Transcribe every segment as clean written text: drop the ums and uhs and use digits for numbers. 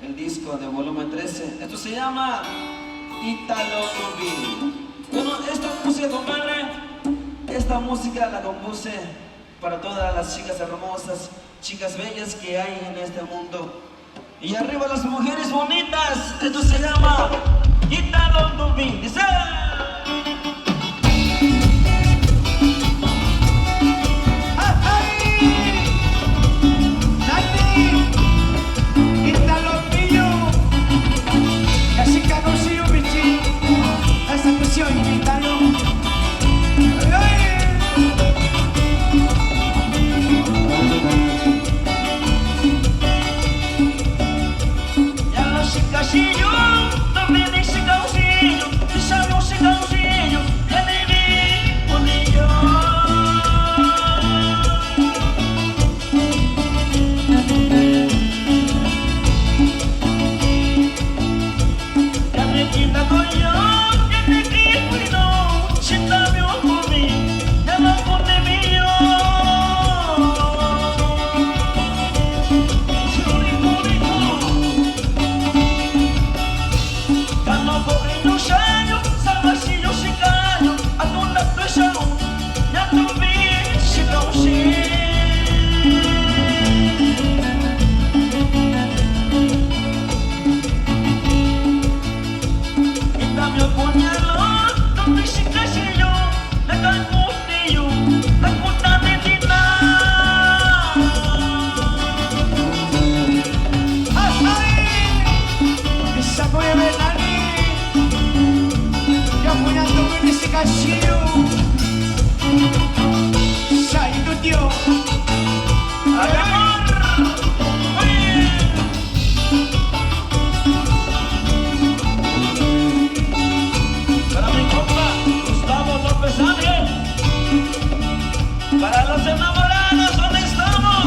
el disco de volumen 13. Esto se llama Italo Turbín. Bueno, esta música la compuse para todas las chicas hermosas, chicas bellas que hay en este mundo. Y arriba las mujeres bonitas. Esto se llama Italo Turbín. Dice... Para los enamorados, ¿dónde estamos?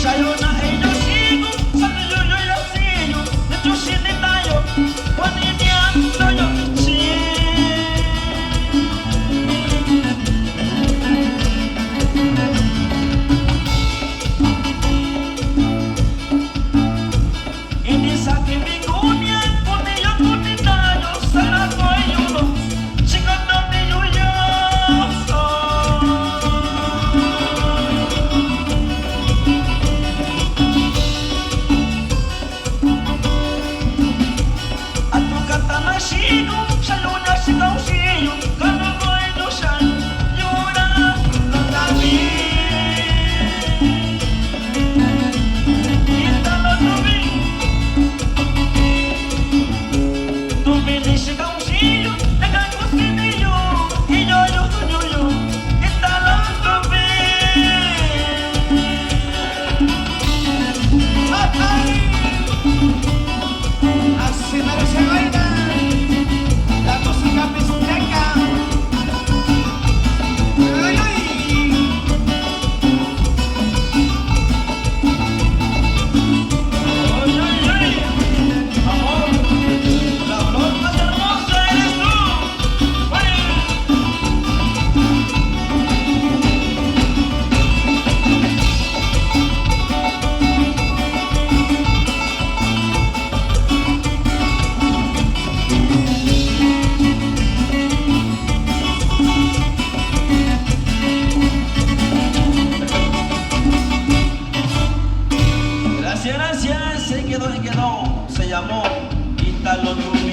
Sayona, ellos sigo, sabe yo sigo, de tu sinitayo, poniendo yo, sí. Y dice que mi cuña, pone yo punitayo, será coyuno, chico donde yo. Gracias, se quedó, se llamó Italo Turbín.